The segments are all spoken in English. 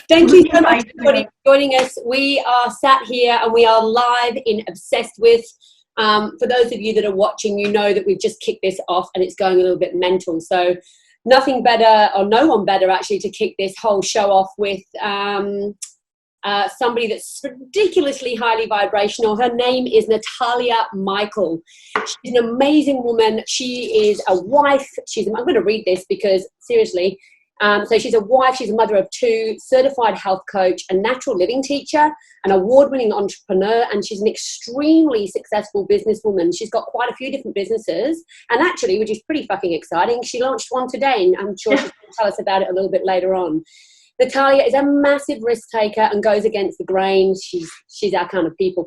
Thank you so much for joining us. We are sat here and we are live in Obsessed With. For those of you that are watching, you know that we've just kicked this off and it's going a little bit mental. So nothing better, or no one better actually, to kick this whole show off with somebody that's ridiculously highly vibrational. Her name is Natalia Michael. She's an amazing woman. She is a wife. I'm going to read this because seriously. So she's a wife, she's a mother of two, certified health coach, a natural living teacher, an award-winning entrepreneur, and she's an extremely successful businesswoman. She's got quite a few different businesses, and actually, which is pretty fucking exciting, she launched one today, and I'm sure she's going to tell us about it a little bit later on. Natalia is a massive risk taker and goes against the grain. She's our kind of people.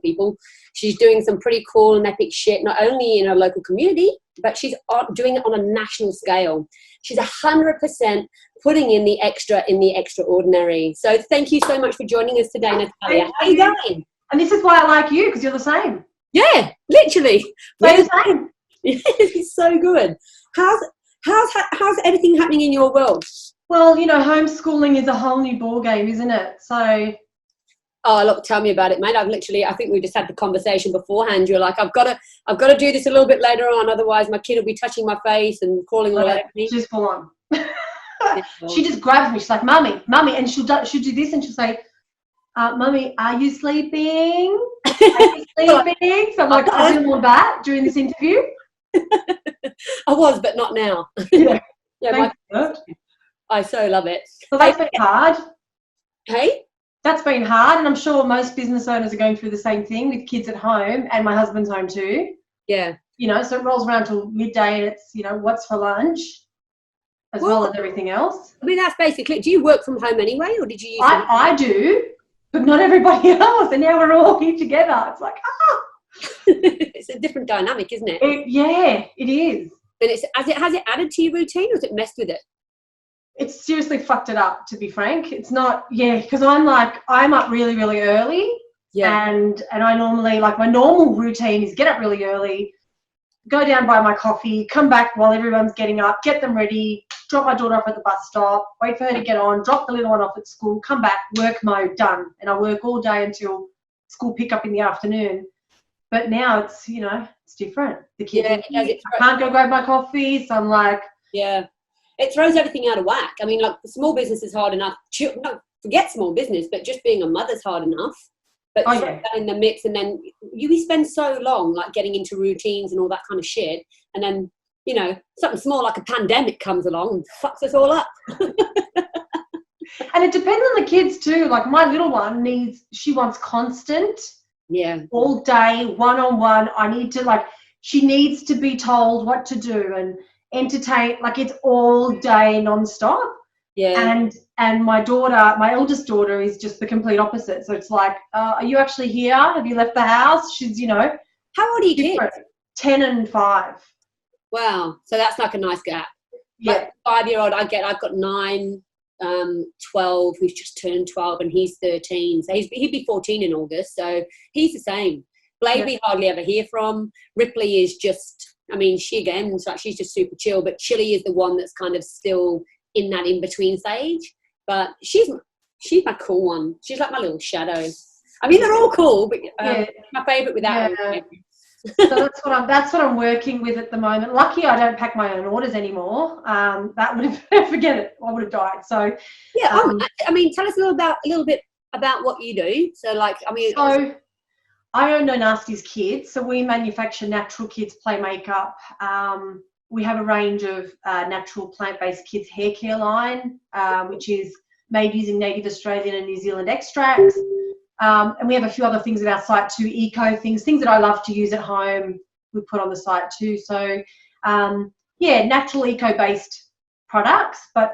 She's doing some pretty cool and epic shit, not only in her local community, but she's doing it on a national scale. She's 100% putting in the extraordinary. So thank you so much for joining us today, Natalia. How are you going? And this is why I like you, because you're the same. Yeah, literally. We're the same. It's so good. How's everything happening in your world? Well, you know, homeschooling is a whole new ball game, isn't it? So. Oh, look, tell me about it, mate. I think we just had the conversation beforehand. You're like, I've got to do this a little bit later on, otherwise my kid will be touching my face and calling all over me. She's full on. She just grabs me. She's like, "Mummy," and she'll do this, and she'll say, "Mummy, are you sleeping? Are you sleeping?" So I'm like, I didn't want that during this interview. I was, but not now. Yeah, I so love it. Well, that's been hard. Hey? That's been hard, and I'm sure most business owners are going through the same thing with kids at home, and my husband's home too. Yeah. You know, so it rolls around till midday, and it's, you know, what's for lunch, as well as everything else. I mean, that's basically. Do you work from home anyway, or did you use? I do, but not everybody else, and now we're all here together. It's like It's a different dynamic, isn't it? Yeah, it is. And has it added to your routine, or has it messed with it? It's seriously fucked it up, to be frank. It's not, because I'm up really, really early. Yeah. And I normally, my normal routine is get up really early, go down, buy my coffee, come back while everyone's getting up, get them ready, drop my daughter off at the bus stop, wait for her to get on, drop the little one off at school, come back, work mode, done. And I work all day until school pick up in the afternoon. But now it's, it's different. The kids, I can't go grab my coffee, so I'm like. Yeah. It throws everything out of whack. I mean, small business is hard enough. Forget small business, but just being a mother's hard enough. But throw that in the mix, and then we spend so long getting into routines and all that kind of shit, and then something small like a pandemic comes along and fucks us all up. And it depends on the kids too. Like my little one she wants constant, all day, one-on-one. She needs to be told what to do and entertain, it's all day non-stop. And my eldest daughter is just the complete opposite. So it's like, are you actually here? Have you left the house? She's how old are you kids? 10 and 5. Wow, so that's like a nice gap. 5-year-old I've got 9, 12 who's just turned 12, and he's 13, so he'd be 14 in August, so he's the same. Blade we hardly ever hear from. Ripley is just, she's just super chill, but Chili is the one that's kind of still in that in-between stage. But she's my cool one. She's like my little shadow. I mean, they're all cool, but my favourite without them. So that's what I'm working with at the moment. Lucky I don't pack my own orders anymore. That would have forget it. I would have died. So tell us a little bit about what you do. So I own No Nasties Kids, so we manufacture natural kids play makeup. We have a range of natural plant-based kids hair care line, which is made using native Australian and New Zealand extracts. And we have a few other things at our site too, eco things that I love to use at home, we put on the site too. So, natural eco-based products. But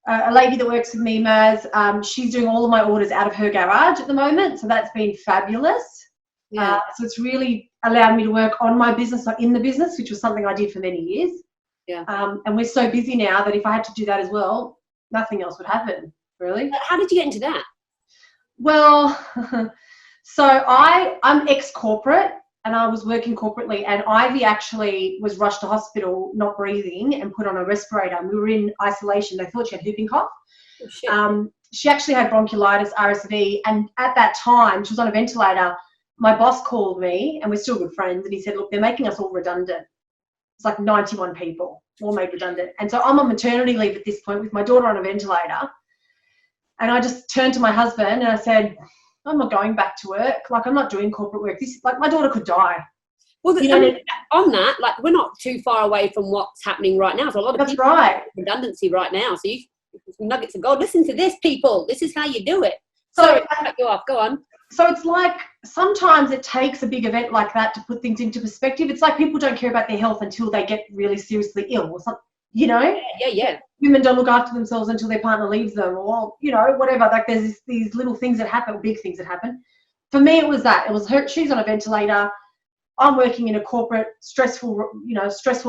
a lady that works with me, Maz, she's doing all of my orders out of her garage at the moment, so that's been fabulous. So it's really allowed me to work on my business, not in the business, which was something I did for many years. And we're so busy now that if I had to do that as well, nothing else would happen, really. How did you get into that? Well, so I'm ex-corporate, and I was working corporately, and Ivy actually was rushed to hospital, not breathing, and put on a respirator. And we were in isolation. They thought she had whooping cough. Oh, shit. She actually had bronchiolitis, RSV, and at that time, she was on a ventilator. My boss called me, and we're still good friends, and he said, look, they're making us all redundant. It's like 91 people, all made redundant. And so I'm on maternity leave at this point with my daughter on a ventilator. And I just turned to my husband and I said, I'm not going back to work. Like, I'm not doing corporate work. This, like, my daughter could die. Well, I mean, on that, like, we're not too far away from what's happening right now. So a lot of That's people right. redundancy right now. So you nuggets of gold. Listen to this, people. This is how you do it. So Sorry, I cut you off. Go on. So it's like sometimes it takes a big event like that to put things into perspective. It's like people don't care about their health until they get really seriously ill or something, you know? Yeah. Women don't look after themselves until their partner leaves them, or, you know, whatever. Like, there's these little things that happen, big things that happen. For me, it was that. It was her. She's on a ventilator. I'm working in a corporate, stressful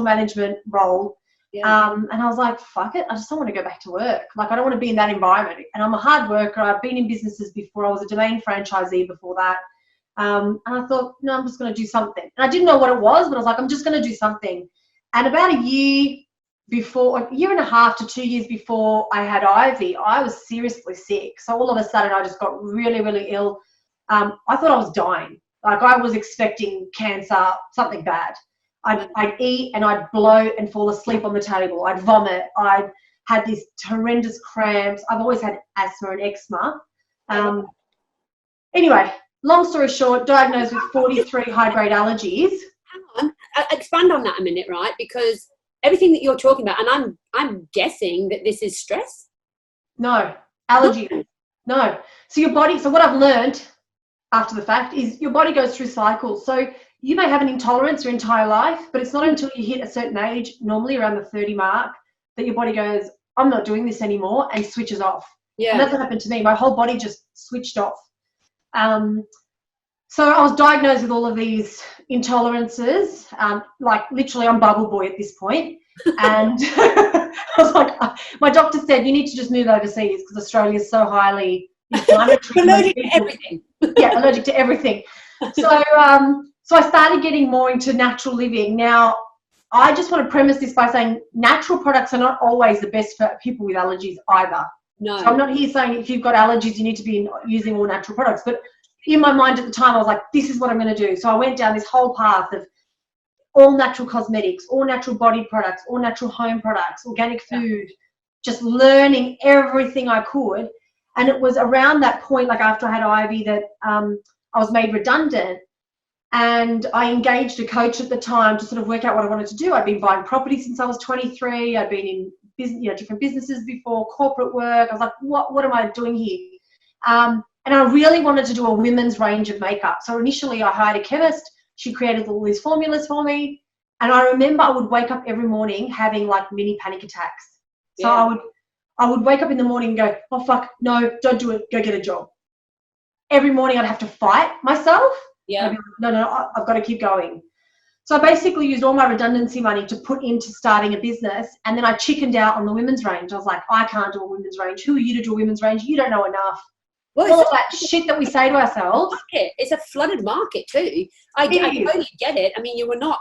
management role. Yeah. And I was like, fuck it. I just don't want to go back to work. Like, I don't want to be in that environment. And I'm a hard worker. I've been in businesses before. I was a domain franchisee before that. And I thought, no, I'm just going to do something. And I didn't know what it was, but I was like, I'm just going to do something. And about a year and a half to 2 years before I had Ivy, I was seriously sick. So all of a sudden I just got really, really ill. I thought I was dying. Like, I was expecting cancer, something bad. I'd eat and I'd blow and fall asleep on the table. I'd vomit. I'd had these horrendous cramps. I've always had asthma and eczema. Anyway, long story short, diagnosed with 43 high-grade allergies. Hang on. Expand on that a minute, right? Because everything that you're talking about, and I'm guessing that this is stress. No, allergies. No. So your body. So what I've learned after the fact is your body goes through cycles. So you may have an intolerance your entire life, but it's not until you hit a certain age, normally around the 30 mark, that your body goes, I'm not doing this anymore, and switches off. Yeah. And that's what happened to me. My whole body just switched off. So I was diagnosed with all of these intolerances, like literally I'm bubble boy at this point. And I was like, my doctor said, you need to just move overseas because Australia is so highly inflammatory. Allergic to everything. Yeah, allergic to everything. So I started getting more into natural living. Now, I just want to premise this by saying natural products are not always the best for people with allergies either. No. So I'm not here saying if you've got allergies, you need to be using all natural products. But in my mind at the time, I was like, this is what I'm going to do. So I went down this whole path of all natural cosmetics, all natural body products, all natural home products, organic food, just learning everything I could. And it was around that point, like after I had Ivy, that I was made redundant. And I engaged a coach at the time to sort of work out what I wanted to do. I'd been buying property since I was 23. I'd been in different businesses before, corporate work. I was like, what am I doing here? And I really wanted to do a women's range of makeup. So initially I hired a chemist. She created all these formulas for me. And I remember I would wake up every morning having like mini panic attacks. So I would wake up in the morning and go, oh, fuck, no, don't do it. Go get a job. Every morning I'd have to fight myself. Yeah. Like, no, I've got to keep going. So I basically used all my redundancy money to put into starting a business, and then I chickened out on the women's range. I was like, I can't do a women's range. Who are you to do a women's range? You don't know enough. Well, all of that shit that we say to ourselves. It's a flooded market too. I totally get it. I mean, you were not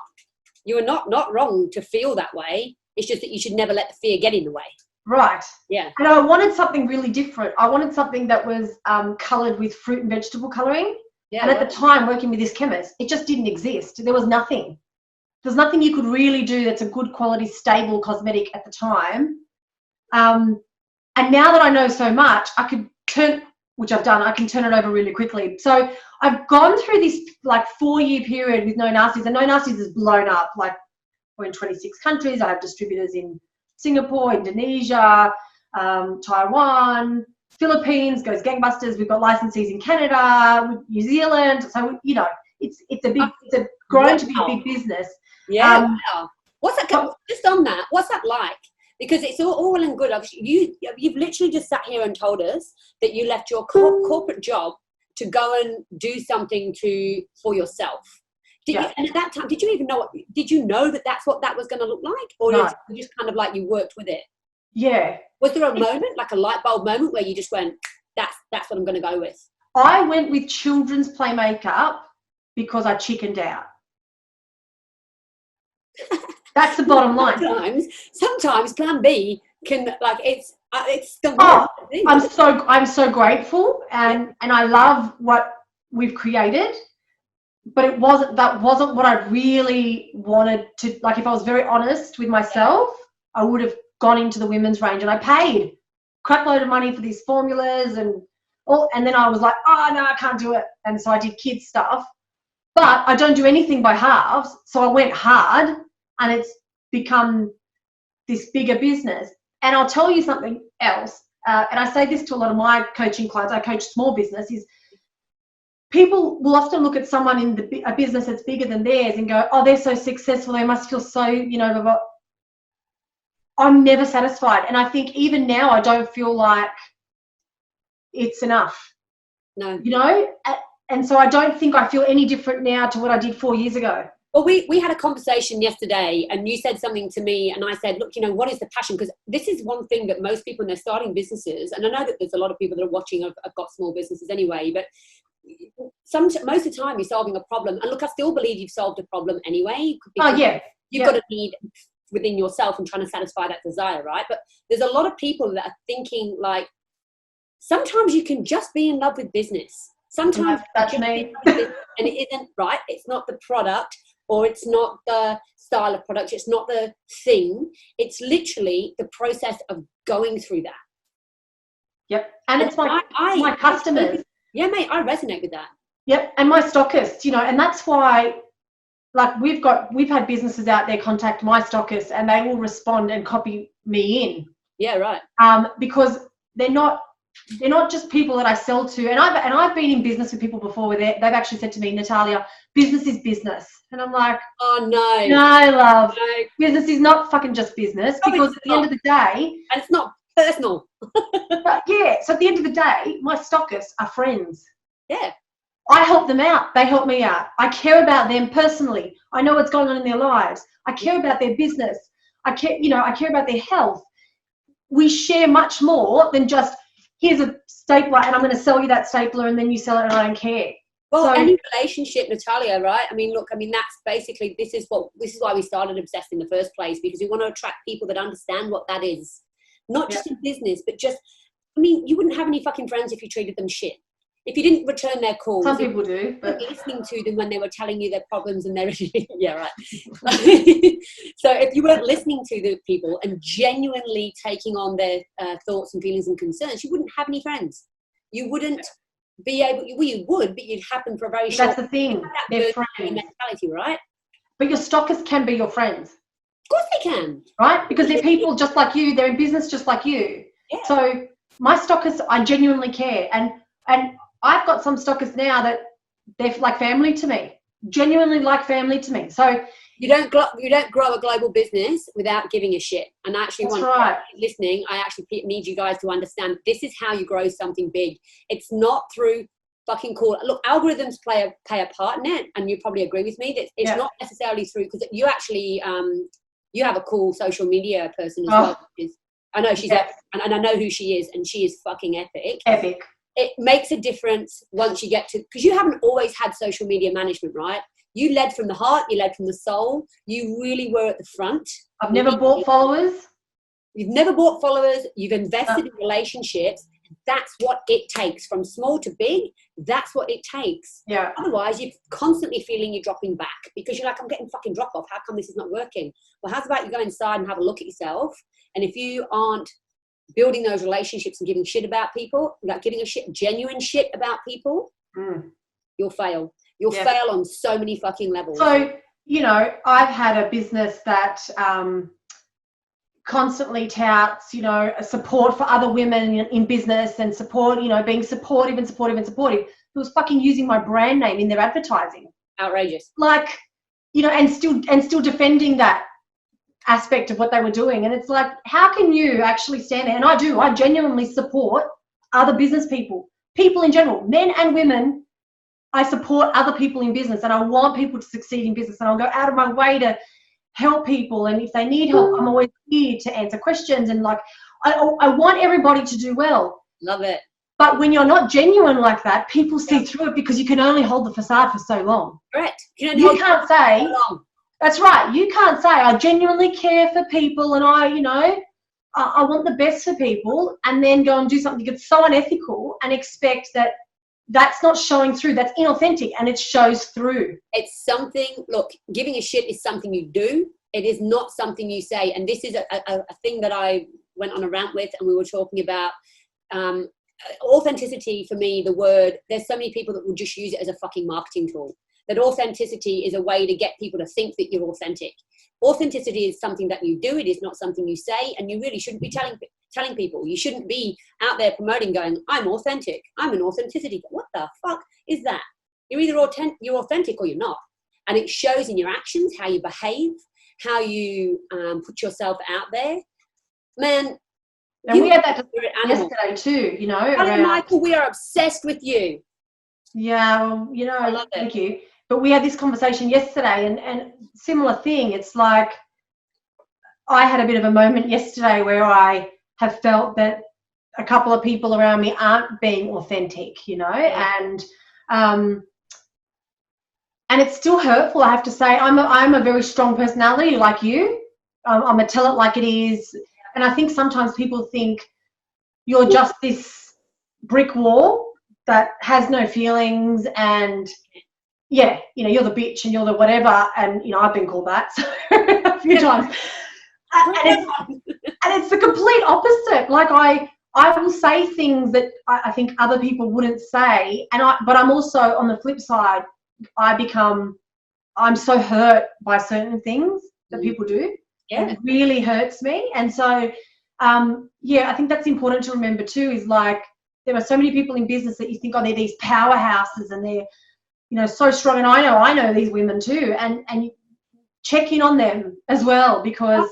wrong to feel that way. It's just that you should never let the fear get in the way. Right. Yeah. And I wanted something really different. I wanted something that was coloured with fruit and vegetable colouring. Yeah, and at the time, working with this chemist, it just didn't exist. There was nothing. There's nothing you could really do that's a good quality, stable cosmetic at the time. And now that I know so much, I could which I've done, I can turn it over really quickly. So I've gone through this like 4-year period with No Nasties, and No Nasties has blown up. Like, we're in 26 countries. I have distributors in Singapore, Indonesia, Taiwan, Philippines, goes gangbusters. We've got licensees in Canada, New Zealand. So, you know, it's grown to be a big business. Yeah. What's that? Just on that, what's that like? Because it's all well and good. You've literally just sat here and told us that you left your corporate job to go and do something for yourself. And at that time, did you even know? Did you know that that's what that was going to look like, or no. You just kind of like you worked with it? Yeah. Was there a moment, like a light bulb moment, where you just went, "That's what I'm going to go with"? I went with children's play makeup because I chickened out. That's the bottom line. Sometimes plan B can, like, it's the worst thing. I'm so grateful, and I love what we've created, but that wasn't what I really wanted to. Like, if I was very honest with myself, I would have gone into the women's range, and I paid crap load of money for these formulas and then I was like, oh no, I can't do it, and so I did kids stuff. But I don't do anything by halves, so I went hard, and it's become this bigger business. And I'll tell you something else, and I say this to a lot of my coaching clients. I coach small business. Is people will often look at someone in a business that's bigger than theirs and go, oh, they're so successful, they must feel so, blah, blah. I'm never satisfied, and I think even now I don't feel like it's enough. No. And so I don't think I feel any different now to what I did 4 years ago. Well, we had a conversation yesterday, and you said something to me, and I said, look, what is the passion? Because this is one thing that most people, when they're starting businesses, and I know that there's a lot of people that are watching have got small businesses anyway, but most of the time you're solving a problem. And look, I still believe you've solved a problem anyway. Oh, yeah. You've got a need within yourself and trying to satisfy that desire, right? But there's a lot of people that are thinking, like, sometimes you can just be in love with business. Sometimes that's me. And it isn't, right? It's not the product, or it's not the style of product. It's not the thing. It's literally the process of going through that. Yep. And it's my customers. Yeah, mate, I resonate with that. Yep. And my stockists, and that's why, like, we've had businesses out there contact my stockists, and they will respond and copy me in. Yeah, right. Because they're not just people that I sell to, and I've been in business with people before where they've actually said to me, Natalia, business is business, and I'm like, oh no, love, no. Business is not fucking just business, because at the end of the day, and it's not personal. But yeah, so at the end of the day, my stockists are friends. Yeah, I help them out, they help me out. I care about them personally. I know what's going on in their lives. I care about their business. I care about their health. We share much more than just, here's a stapler and I'm going to sell you that stapler and then you sell it and I don't care. Well, any relationship, Natalia, right? That's basically, this is why we started Obsessed in the first place, because we want to attract people that understand what that is. Not just in business, but just, you wouldn't have any fucking friends if you treated them shit. If you didn't return their calls. Some people do. But listening to them when they were telling you their problems and their yeah, right. So if you weren't listening to the people and genuinely taking on their thoughts and feelings and concerns, you wouldn't have any friends. You wouldn't be able. Well, you would, but you'd happen for a very short. That's the thing. They're friends. Mentality, right? But your stockists can be your friends. Of course they can. Right? Because they're people just like you. They're in business just like you. Yeah. So my stockists, I genuinely care, and I've got some stockists now that they're like family to me, genuinely like family to me. So you don't grow a global business without giving a shit. And I actually listening, I actually need you guys to understand this is how you grow something big. It's not through fucking cool. Look, algorithms play a part in it, and you probably agree with me that it's not necessarily through, because you actually you have a cool social media person as well. I know she's epic, and I know who she is, and she is fucking epic. Epic. It makes a difference once you get to, because you haven't always had social media management, right? You led from the heart, you led from the soul, you really were at the front. I've never bought followers. You've never bought followers, you've invested in relationships. That's what it takes. From small to big, that's what it takes. Yeah. Otherwise, you're constantly feeling you're dropping back, because you're like, I'm getting fucking drop off. How come this is not working? Well, how's about you go inside and have a look at yourself? And if you aren't building those relationships and giving shit about people, like giving genuine shit about people, you'll fail. You'll fail on so many fucking levels. So, I've had a business that constantly touts, support for other women in business and support, being supportive. It was fucking using my brand name in their advertising. Outrageous. Like, and still defending that aspect of what they were doing. And it's like, how can you actually stand there? And I genuinely support other business people in general, men and women. I support other people in business, and I want people to succeed in business, and I'll go out of my way to help people. And if they need help, I'm always here to answer questions. And like, I want everybody to do well. Love it. But when you're not genuine like that, people see through it, because you can only hold the facade for so long. Correct. You can't say, That's right. You can't say, I genuinely care for people and I want the best for people, and then go and do something that's so unethical and expect that that's not showing through. That's inauthentic, and it shows through. It's something, look, giving a shit is something you do. It is not something you say. And this is a thing that I went on a rant with, and we were talking about authenticity. For me, the word, there's so many people that will just use it as a fucking marketing tool. That authenticity is a way to get people to think that you're authentic. Authenticity is something that you do. It is not something you say, and you really shouldn't be telling people. You shouldn't be out there promoting, going, I'm authentic. I'm an authenticity. What the fuck is that? You're either you're authentic or you're not. And it shows in your actions, how you behave, how you put yourself out there. Man. And we had that yesterday too, Natalia Michael, we are obsessed with you. Yeah, well, I love it. Thank you. But we had this conversation yesterday, and similar thing. It's like I had a bit of a moment yesterday where I have felt that a couple of people around me aren't being authentic, and it's still hurtful, I have to say. I'm a very strong personality like you. I'm going to tell it like it is. And I think sometimes people think you're just this brick wall that has no feelings, and you're the bitch and you're the whatever, and I've been called that a few times, and it's the complete opposite. Like I will say things that I think other people wouldn't say, but I'm also, on the flip side, I'm so hurt by certain things that people do. Yeah. It really hurts me. And so I think that's important to remember too, is like, there are so many people in business that you think, they're these powerhouses and they're so strong. And I know these women too, and you check in on them as well, because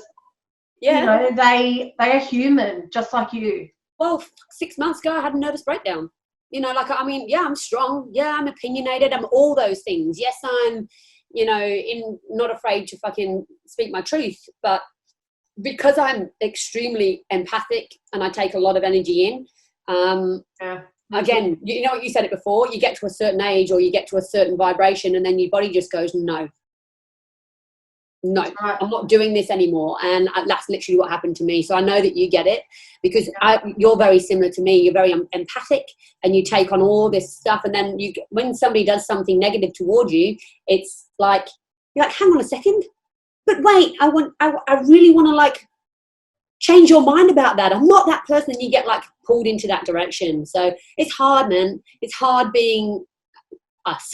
they are human just like you. Well, 6 months ago I had a nervous breakdown. I'm strong. Yeah, I'm opinionated. I'm all those things. Yes, I'm, not afraid to fucking speak my truth. But because I'm extremely empathic and I take a lot of energy in, again, you said it before, you get to a certain age or you get to a certain vibration and then your body just goes, no, I'm not doing this anymore. And that's literally what happened to me. So I know that you get it, because you're very similar to me. You're very empathic, and you take on all this stuff. And then when somebody does something negative towards you, it's like, you're like, hang on a second, but wait, I really want to like change your mind about that. I'm not that person. And you get like pulled into that direction. So it's hard, man. It's hard being us.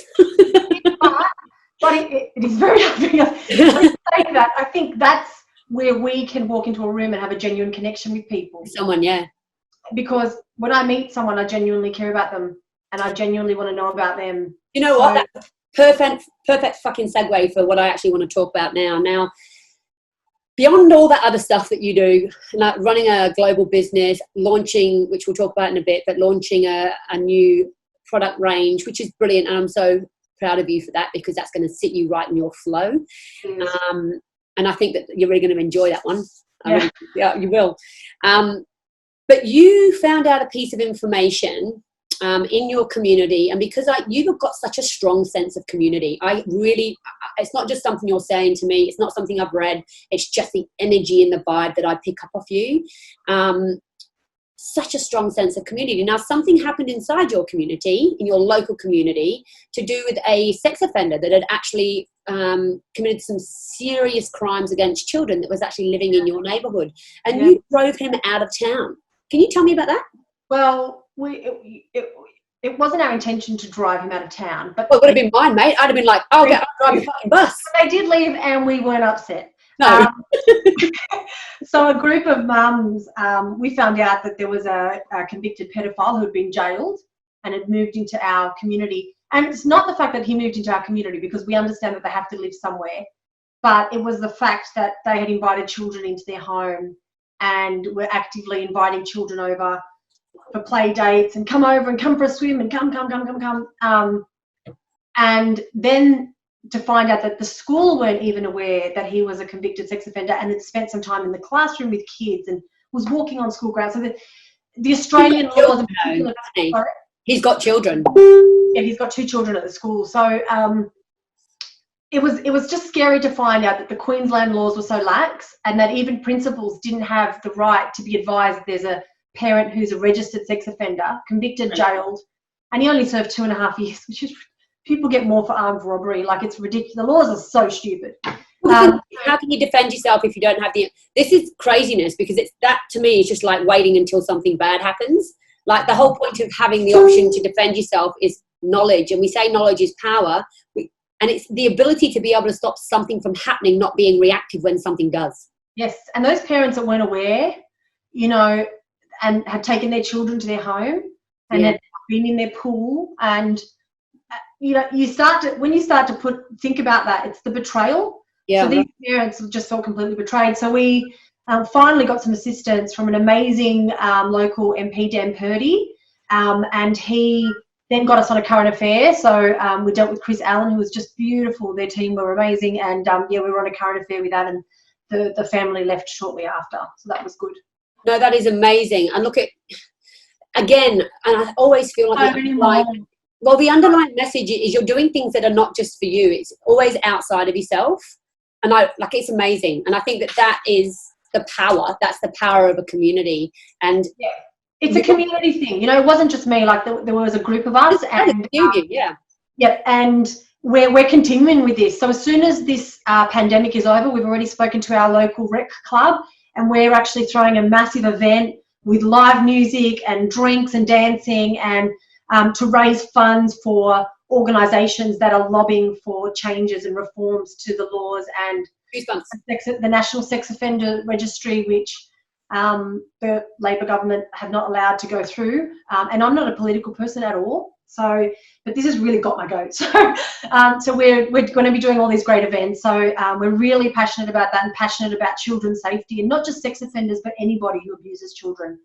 But it is very hard. I think that's where we can walk into a room and have a genuine connection with people. Someone, yeah. Because when I meet someone, I genuinely care about them, and I genuinely want to know about them. You know what? That's perfect fucking segue for what I actually want to talk about now. Now, beyond all that other stuff that you do, like running a global business, launching, which we'll talk about in a bit, but launching a new product range, which is brilliant, and I'm so proud of you for that, because that's going to sit you right in your flow. Yes. And I think that you're really going to enjoy that one. Yeah, you will. But you found out a piece of information in your community, and because you've got such a strong sense of community, it's not just something you're saying to me, it's not something I've read, it's just the energy and the vibe that I pick up off you. Such a strong sense of community. Now, something happened inside your community, in your local community, to do with a sex offender that had actually committed some serious crimes against children, that was actually living in your neighborhood, and you drove him out of town. Can you tell me about that? Well, it wasn't our intention to drive him out of town, but it would have been mine, mate. I'd have been like, I'll drive the fucking bus. They did leave, and we weren't upset. No. So a group of mums, we found out that there was a convicted pedophile who had been jailed and had moved into our community. And it's not the fact that he moved into our community, because we understand that they have to live somewhere, but it was the fact that they had invited children into their home and were actively inviting children over for play dates and come over and come for a swim and come. And then to find out that the school weren't even aware that he was a convicted sex offender, and had spent some time in the classroom with kids and was walking on school grounds. So the Australian law, he's got children. Yeah, he's got 2 children at the school. So it was just scary to find out that the Queensland laws were so lax, and that even principals didn't have the right to be advised there's a parent who's a registered sex offender, convicted, jailed, and he only served 2.5 years, which is, people get more for armed robbery. Like, it's ridiculous. The laws are so stupid. How can you defend yourself if you don't have this is craziness, because it's that, to me, is just like waiting until something bad happens. Like, the whole point of having the option to defend yourself is knowledge, and we say knowledge is power, and it's the ability to be able to stop something from happening, not being reactive when something does. Yes, and those parents that weren't aware, you know, and had taken their children to their home and had been in their pool, and you know, when you start to think about that, it's the betrayal. Yeah. So these parents just felt completely betrayed. So we finally got some assistance from an amazing local MP, Dan Purdy, and he then got us on a current affair. So we dealt with Chris Allen, who was just beautiful. Their team were amazing, and we were on a current affair with that, and the family left shortly after. So that was good. No, that is amazing. And look at, again, and I always feel like the underlying message is you're doing things that are not just for you. It's always outside of yourself. And it's amazing. And I think that is the power. That's the power of a community. And it's a community thing. You know, it wasn't just me. Like, there was a group of us. And and we're continuing with this. So as soon as this pandemic is over, we've already spoken to our local rec club, and we're actually throwing a massive event with live music and drinks and dancing, and to raise funds for organisations that are lobbying for changes and reforms to the laws, and the National Sex Offender Registry, which the Labor government have not allowed to go through. And I'm not a political person at all, but this has really got my goat. So we're going to be doing all these great events. So we're really passionate about that, and passionate about children's safety, and not just sex offenders, but anybody who abuses children.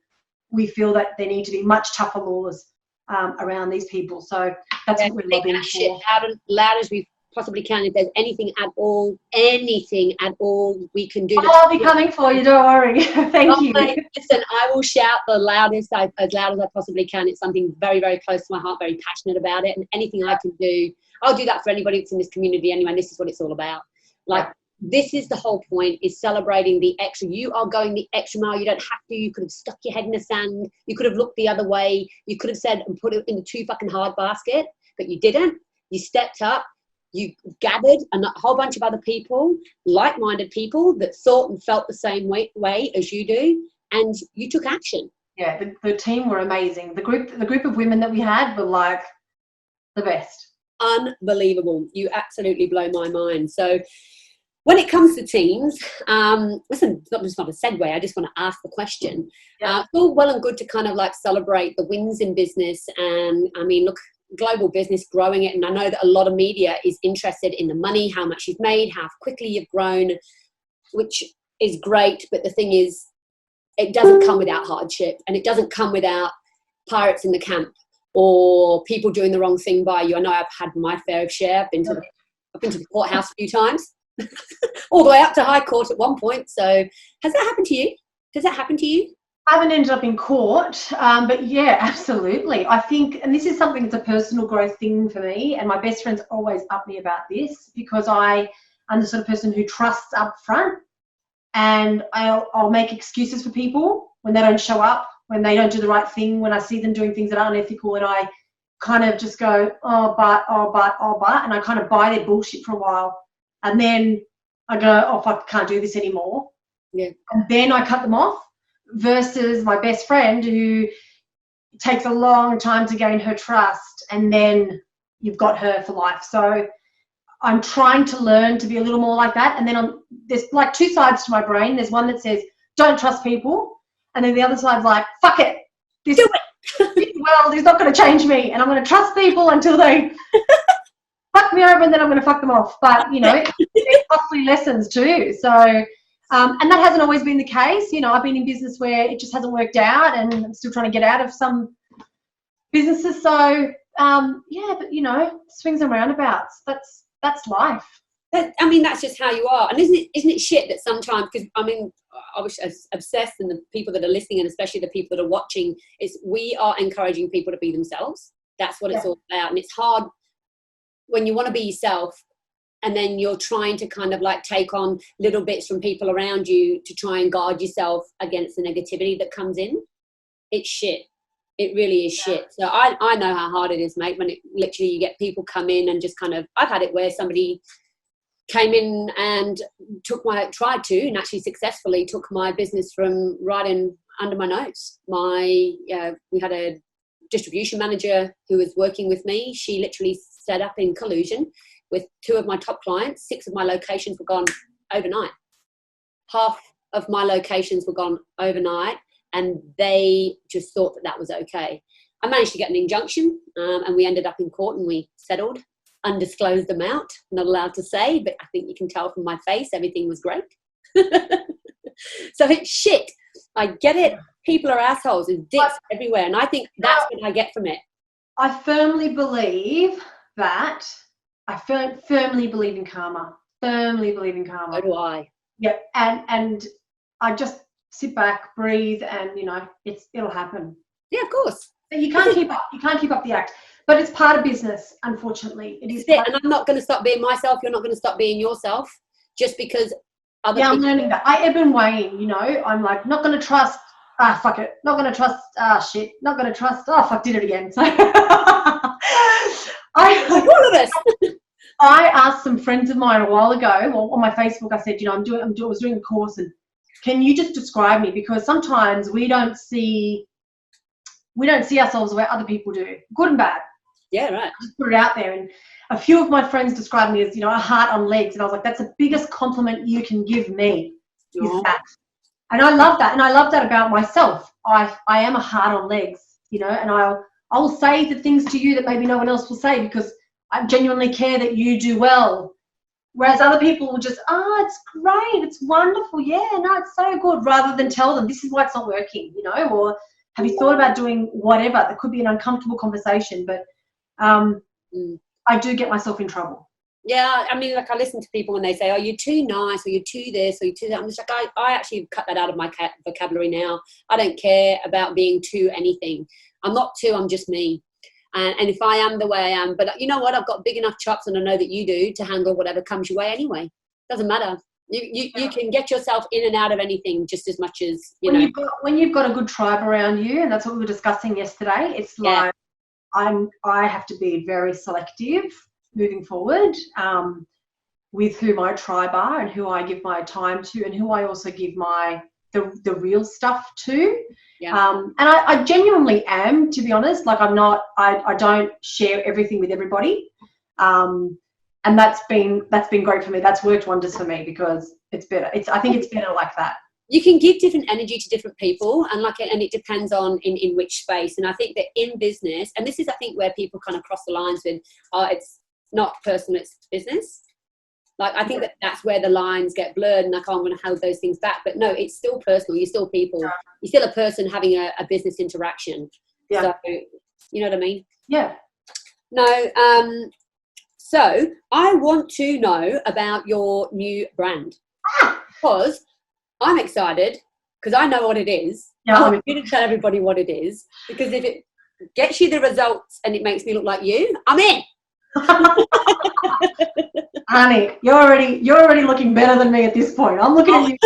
We feel that there need to be much tougher laws around these people. So that's what we're lobbying for. Loud as we possibly can. If there's anything at all we can do. I'll be coming for you, don't worry. Thank you. Mate, listen, I will shout the loudest, as loud as I possibly can. It's something very, very close to my heart, very passionate about it, and anything I can do, I'll do that for anybody that's in this community anyway. And this is what it's all about. This is the whole point, is celebrating the extra. You are going the extra mile. You don't have to. You could have stuck your head in the sand. You could have looked the other way. You could have said and put it in the too fucking hard basket, but you didn't. You stepped up. You gathered a whole bunch of other people, like-minded people that thought and felt the same way as you do, and you took action. Yeah, the team were amazing. The group of women that we had were like the best. Unbelievable. You absolutely blow my mind. So when it comes to teams, listen, it's not a segue. I just want to ask the question. It's all well and good to kind of like celebrate the wins in business. And I mean, look, global business, growing it. And I know that a lot of media is interested in the money, how much you've made, how quickly you've grown, which is great. But the thing is, it doesn't come without hardship, and it doesn't come without pirates in the camp or people doing the wrong thing by you. I know I've had my fair share. I've been to the courthouse a few times. All the way up to High Court at one point. So has that happened to you? Does that happen to you? I haven't ended up in court, but yeah, absolutely. I think, and this is something that's a personal growth thing for me, and my best friends always up me about this, because I'm the sort of person who trusts up front, and I'll make excuses for people when they don't show up, when they don't do the right thing, when I see them doing things that aren't ethical, and I kind of just go, oh, but, and I kind of buy their bullshit for a while. And then I go, oh, fuck, I can't do this anymore. Yeah. And then I cut them off, versus my best friend, who takes a long time to gain her trust, and then you've got her for life. So I'm trying to learn to be a little more like that. And then there's like two sides to my brain. There's one that says, don't trust people. And then the other side's like, fuck it. This world is not going to change me. And I'm going to trust people until they fuck me over, and then I'm going to fuck them off. But, you know, it's costly lessons too. So, and that hasn't always been the case. You know, I've been in business where it just hasn't worked out, and I'm still trying to get out of some businesses. So, yeah, but, you know, swings and roundabouts. That's life. I mean, that's just how you are. And isn't it shit that sometimes, because, I mean, I was obsessed, and the people that are listening, and especially the people that are watching, is we are encouraging people to be themselves. That's what it's all about. And it's hard when you want to be yourself. and then you're trying to kind of like take on little bits from people around you to try and guard yourself against the negativity that comes in, it's shit. It really is shit. So I know how hard it is, mate, when it literally you get people come in and just kind of, I've had it where somebody came in and tried to, and actually successfully took my business from right in under my nose. We had a distribution manager who was working with me. She literally set up in collusion with 2 of my top clients. 6 of my locations were gone overnight. Half of my locations were gone overnight, and they just thought that was okay. I managed to get an injunction, and we ended up in court and we settled. Undisclosed amount, not allowed to say, but I think you can tell from my face everything was great. So it's shit. I get it. People are assholes. There's dicks everywhere, and I think that's what I get from it. I firmly believe that. I firmly believe in karma. Firmly believe in karma. So do I. Yeah, and I just sit back, breathe, and it'll happen. Yeah, of course. But you can't keep up. You can't keep up the act. But it's part of business, unfortunately. It is. And I'm not going to stop being myself. You're not going to stop being yourself just because other people. I'm learning that. I ebb and wane. I'm like, not going to trust. Fuck it. Not going to trust. Shit. Not going to trust. Fuck, did it again. So all of us. I asked some friends of mine a while ago, well, on my Facebook, I said, I was doing a course, and can you just describe me? Because sometimes we don't see ourselves the way other people do, good and bad. Yeah, right. Just put it out there. And a few of my friends described me as, a heart on legs. And I was like, that's the biggest compliment you can give me, is that. And I love that. And I love that about myself. I am a heart on legs, and I will say the things to you that maybe no one else will say, because I genuinely care that you do well. Whereas other people will just, it's great, it's wonderful, yeah, no, it's so good, rather than tell them this is why it's not working, or have you thought about doing whatever? That could be an uncomfortable conversation, but I do get myself in trouble. Yeah, I mean, like I listen to people when they say, you're too nice, or you're too this, or you're too that. I'm just like, I actually cut that out of my vocabulary now. I don't care about being too anything. I'm not too, I'm just me. And if I am the way I am, but you know what? I've got big enough chops, and I know that you do, to handle whatever comes your way anyway. Doesn't matter. You can get yourself in and out of anything just as much as, when you've got a good tribe around you, and that's what we were discussing yesterday, it's like I have to be very selective moving forward with who my tribe are and who I give my time to, and who I also give the real stuff to. Yeah. And I genuinely am, to be honest. Like I don't share everything with everybody. And that's been great for me. That's worked wonders for me, because it's better. I think it's better like that. You can give different energy to different people, and it depends on in which space. And I think that in business, and this is I think where people kind of cross the lines with, it's not personal, it's business. Like I think that's where the lines get blurred, and I'm going to hold those things back. But no, it's still personal. You're still people. Yeah. You're still a person having a business interaction. Yeah. So you know what I mean? Yeah. No. So I want to know about your new brand, because I'm excited, because I know what it is. Yeah. I want you to tell everybody what it is, because if it gets you the results and it makes me look like you, I'm in. Honey, you're already looking better than me at this point. I'm looking at you,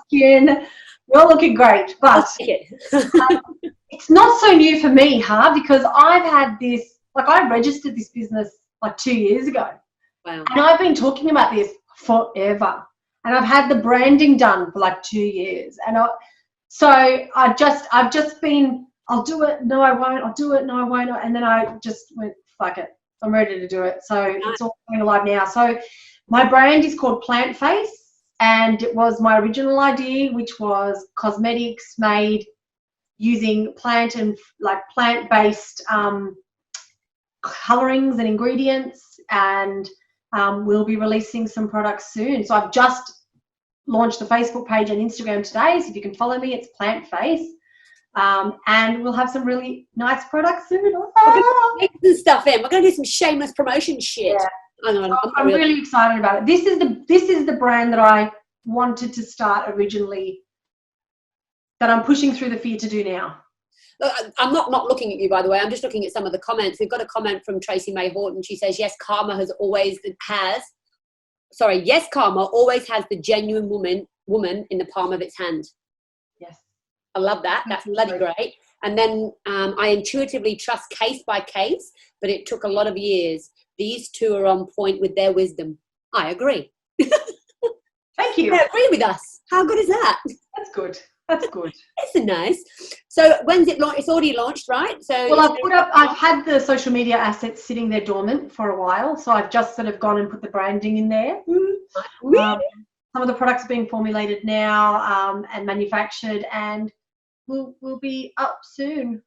skin. You're looking great, but it's not so new for me, because I've had this. Like I registered this business like 2 years ago. Wow. And I've been talking about this forever, and I've had the branding done for like 2 years, and I've just been, I'll do it, no I won't, I'll do it, no I won't, and then I just went, fuck it, I'm ready to do it. So it's all coming alive now. So my brand is called Plant Face, and it was my original idea, which was cosmetics made using plant-based colorings and ingredients, and we'll be releasing some products soon. So I've just launched the Facebook page and Instagram today, so if you can follow me, it's Plant Face. And we'll have some really nice products soon. We're going to make some stuff in. We're going to do some shameless promotion shit. Yeah. I'm really excited about it. This is the brand that I wanted to start originally, that I'm pushing through the fear to do now. Look, I'm not looking at you, by the way. I'm just looking at some of the comments. We've got a comment from Tracy May Horton. She says, yes, karma has always Yes Karma always has the genuine woman in the palm of its hand. Yes. I love that. That's bloody great. And then I intuitively trust case by case, but it took a lot of years. These two are on point with their wisdom. I agree. Thank you. They agree with us. How good is that? That's good. That's good. That's nice. So when's it launched? It's already launched, right? So well, I've had the social media assets sitting there dormant for a while, so I've just sort of gone and put the branding in there. Some of the products are being formulated now and manufactured, and will be up soon.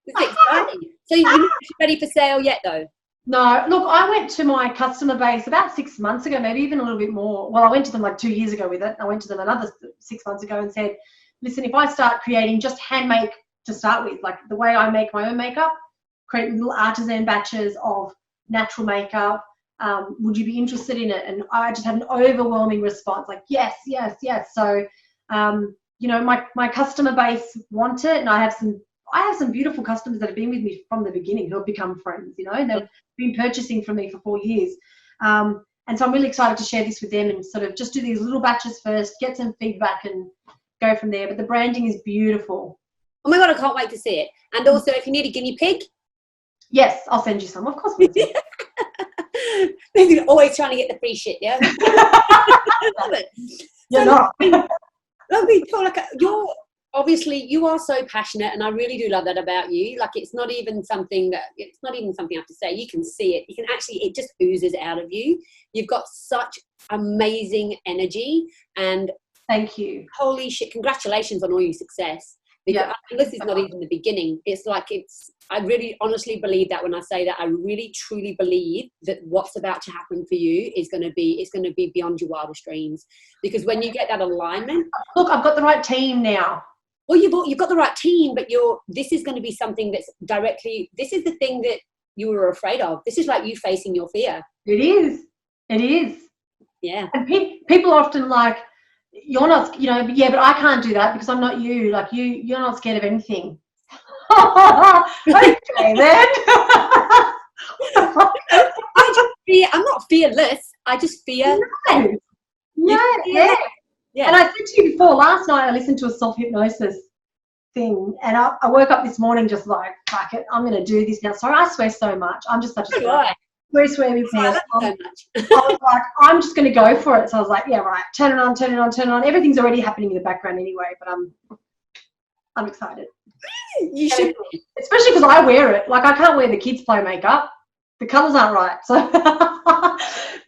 It's exciting. So you're not ready for sale yet, though? No, look, I went to my customer base about 6 months ago, maybe even a little bit more. Well, I went to them like 2 years ago with it. I went to them another 6 months ago and said, listen, if I start creating just hand make to start with, like the way I make my own makeup, create little artisan batches of natural makeup, would you be interested in it? And I just had an overwhelming response, like, yes, yes, yes. So, you know, my customer base want it, and I have some beautiful customers that have been with me from the beginning who have become friends, you know, and they've been purchasing from me for 4 years. And so I'm really excited to share this with them and sort of just do these little batches first, get some feedback and go from there. But the branding is beautiful. Oh my God, I can't wait to see it. And also, if you need a guinea pig. Yes, I'll send you some, of course. Always trying to get the free shit, yeah? I love it. You're not. Lovely. Obviously you are so passionate, and I really do love that about you. Like, it's not even something I have to say. You can see it. You can actually, it just oozes out of you. You've got such amazing energy, and thank you. Holy shit, congratulations on all your success. Because this is not even the beginning. I really honestly believe that when I say that. I really truly believe that what's about to happen for you is going to be beyond your wildest dreams. Because when you get that alignment. Look, I've got the right team now. Well, you've got the right team, but this is going to be something that's directly, this is the thing that you were afraid of. This is like you facing your fear. It is. It is. Yeah. And people are often like, you're not, you know, yeah, but I can't do that because I'm not you. Like you're not scared of anything. Okay, then. I'm not fearless. I just fear. No. Yeah. And I said to you before, last night I listened to a self-hypnosis thing, and I woke up this morning just like, fuck it, I'm going to do this now. Sorry, I swear so much. I'm just such a swear. I was like, I'm just going to go for it. So I was like, yeah, right, turn it on. Everything's already happening in the background anyway, but I'm excited. You should. Especially because I wear it. Like, I can't wear the kids' play makeup. The colours aren't right. So,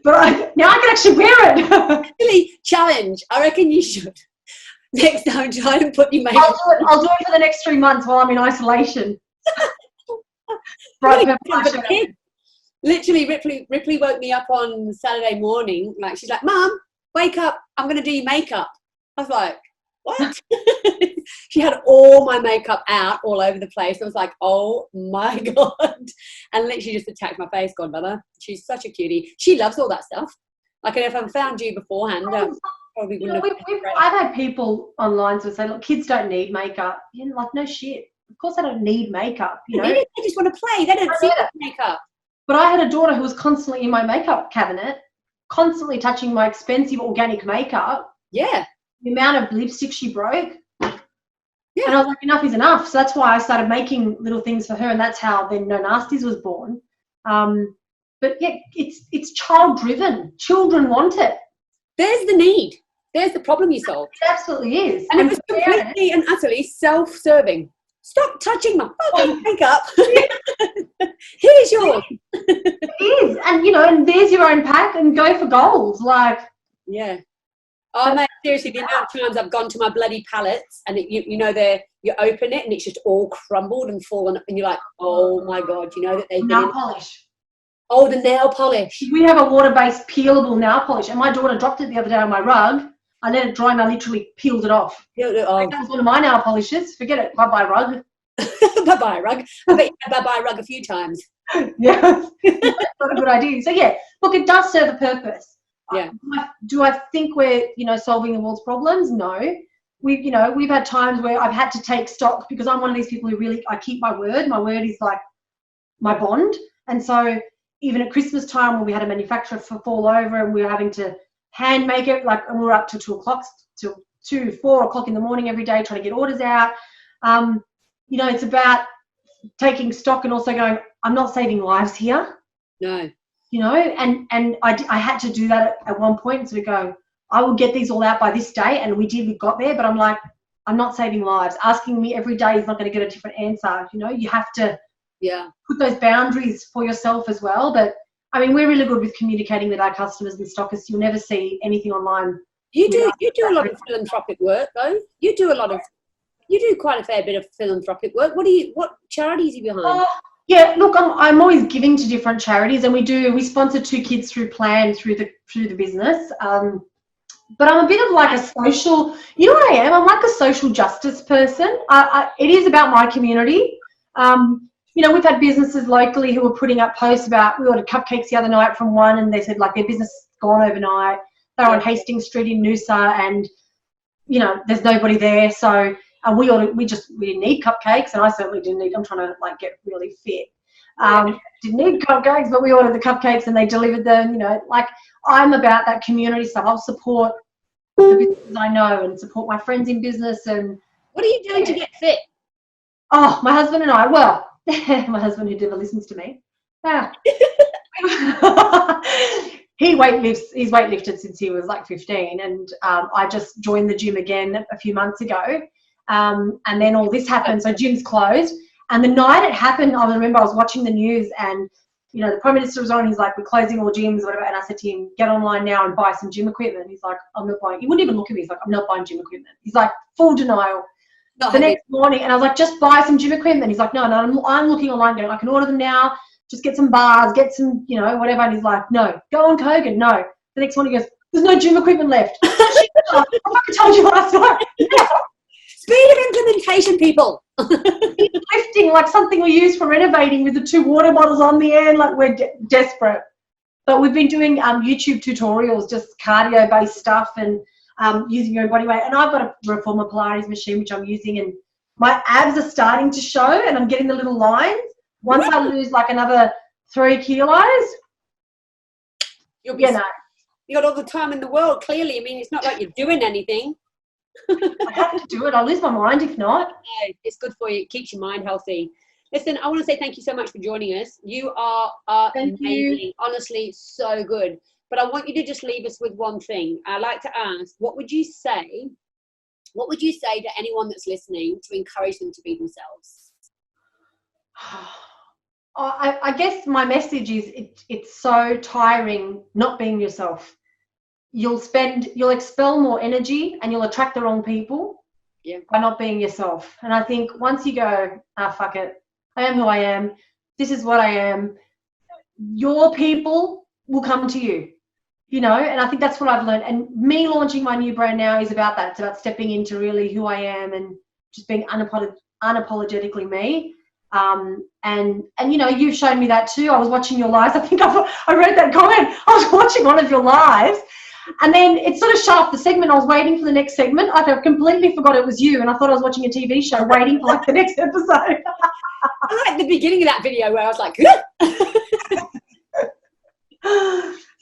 but now I can actually wear it. Really, challenge. I reckon you should. Next time, try and put your makeup. I'll do it for the next 3 months while I'm in isolation. Right, literally, Ripley woke me up on Saturday morning. Like, she's like, "Mum, wake up! I'm going to do your makeup." I was like, "What?" She had all my makeup out all over the place. I was like, "Oh my God!" And literally just attacked my face. God, mother, she's such a cutie. She loves all that stuff. Like, if I found you beforehand, probably wouldn't have. I've had people online who say, "Look, kids don't need makeup." You know, like, no shit. Of course, they don't need makeup. You know, they just want to play. They don't see makeup. But I had a daughter who was constantly in my makeup cabinet, constantly touching my expensive organic makeup. Yeah. The amount of lipstick she broke. Yeah. And I was like, enough is enough. So that's why I started making little things for her, and that's how then No Nasties was born. But yeah, it's child driven. Children want it. There's the need. There's the problem you solved. It absolutely is. And it was completely and utterly self-serving. Stop touching my fucking makeup. Here's yours. It is. And, you know, and there's your own pack, and go for gold. Like, yeah. Oh, mate, seriously, the amount of times I've gone to my bloody palettes and, you open it and it's just all crumbled and fallen, and you're like, oh, my God, you know that they've been nail polish. Oh, the nail polish. We have a water-based peelable nail polish, and my daughter dropped it the other day on my rug. I let it dry and I literally peeled it off. That was one of my nail polishes. Forget it. Bye-bye rug. Bye-bye rug. I bet you had bye-bye rug a few times. Yeah. That's not a good idea. So, yeah, look, it does serve a purpose. Yeah. Do I think we're, solving the world's problems? No. We've had times where I've had to take stock because I'm one of these people who really, I keep my word. My word is like my bond. And so even at Christmas time when we had a manufacturer fall over and we were having to hand make it, like, and we were up till 2 o'clock, till 4 o'clock in the morning every day trying to get orders out. You know, it's about taking stock and also going, I'm not saving lives here. No. You know, and I had to do that at one point. So we go, I will get these all out by this day, and we got there, but I'm like, I'm not saving lives. Asking me every day is not going to get a different answer. You know, you have to put those boundaries for yourself as well. But I mean, we're really good with communicating with our customers and stockists. You'll never see anything online. You do a lot of philanthropic work, though. You do quite a fair bit of philanthropic work. What charities are you behind? Yeah, look, I'm always giving to different charities, and we sponsor 2 kids through Plan through the business. But I'm a bit of like a social, you know what I am? I'm like a social justice person. It is about my community. You know, we've had businesses locally who were putting up posts about, we ordered cupcakes the other night from one, and they said like their business is gone overnight. They're on Hastings Street in Noosa, and you know, there's nobody there. So we didn't need cupcakes, and I certainly didn't need. I'm trying to like get really fit. Didn't need cupcakes, but we ordered the cupcakes and they delivered them. You know, like I'm about that community stuff. I'll support the businesses I know and support my friends in business. And what are you doing to get fit? Oh, my husband and I. Well, my husband who never listens to me. He's weightlifted since he was like 15, and I just joined the gym again a few months ago, and then all this happened, so gym's closed. And the night it happened, I remember I was watching the news, and you know the Prime Minister was on. He's like, "We're closing all gyms, whatever." And I said to him, "Get online now and buy some gym equipment." He's like, "I'm not buying." He wouldn't even look at me. He's like, "I'm not buying gym equipment." He's like, full denial. The next morning, and I was like, "Just buy some gym equipment." He's like, "No, I'm looking online, going, I can order them now. Just get some bars, get some, you know, whatever." And he's like, "No, go on Kogan." No. The next morning he goes, "There's no gym equipment left." I fucking told you last night. Speed of implementation, people. Lifting, like something we use for renovating with the 2 water bottles on the end, like we're desperate. But we've been doing YouTube tutorials, just cardio-based stuff, and using your own body weight. And I've got a reformer Pilates machine, which I'm using, and my abs are starting to show, and I'm getting the little lines. Once I lose like another 3 kilos, you got all the time in the world, clearly. I mean, it's not like you're doing anything. I have to do it. I'll lose my mind if not. No, it's good for you. It keeps your mind healthy. Listen, I want to say thank you so much for joining us. You are amazing. Honestly, so good. But I want you to just leave us with one thing. I like to ask, what would you say to anyone that's listening to encourage them to be themselves? I guess my message is it's so tiring not being yourself. You'll expel more energy and you'll attract the wrong people by not being yourself. And I think once you go, fuck it, I am who I am, this is what I am, your people will come to you, you know. And I think that's what I've learned. And me launching my new brand now is about that. It's about stepping into really who I am and just being unapologetically me. And you know, you've shown me that too. I was watching your lives. I think I read that comment. I was watching one of your lives, and then it sort of shut off the segment. I was waiting for the next segment. I completely forgot it was you, and I thought I was watching a TV show waiting for like the next episode. I like the beginning of that video where I was like,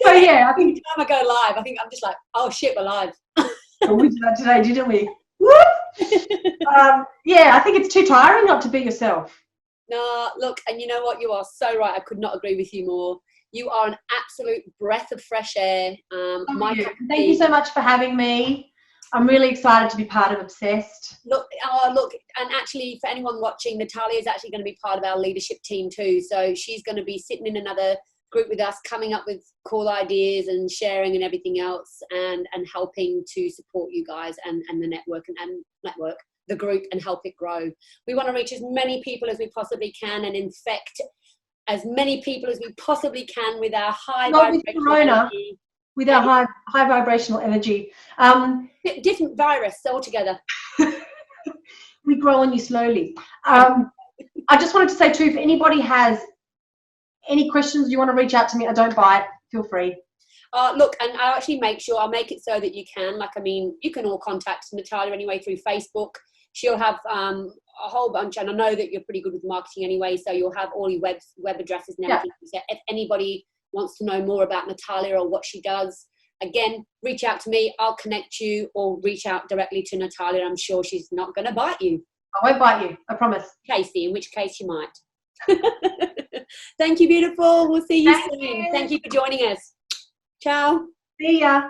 so yeah, I think every time I go live, I think I'm just like, oh shit, we're live. We did that today, didn't we? Yeah, I think it's too tiring not to be yourself. No, look, and you know what? You are so right. I could not agree with you more. You are an absolute breath of fresh air. Thank you so much for having me. I'm really excited to be part of Obsessed. Look, and actually for anyone watching, Natalia is actually going to be part of our leadership team too. So she's going to be sitting in another group with us, coming up with cool ideas and sharing and everything else, and helping to support you guys and the network the group and help it grow. We want to reach as many people as we possibly can and infect as many people as we possibly can with our high vibrational energy. With our high vibrational energy. Different virus altogether. We grow on you slowly. I just wanted to say too, if anybody has any questions, you want to reach out to me, I don't bite, feel free. Look, and I'll actually I'll make it so that you can, you can all contact Natalia anyway through Facebook. She'll have a whole bunch, and I know that you're pretty good with marketing anyway, so you'll have all your web addresses and everything. So if anybody wants to know more about Natalia or what she does, again, reach out to me. I'll connect you, or reach out directly to Natalia. I'm sure she's not going to bite you. I won't bite you, I promise. Casey, in which case you might. Thank you, beautiful. We'll see you soon. Thank you for joining us. Ciao. See ya.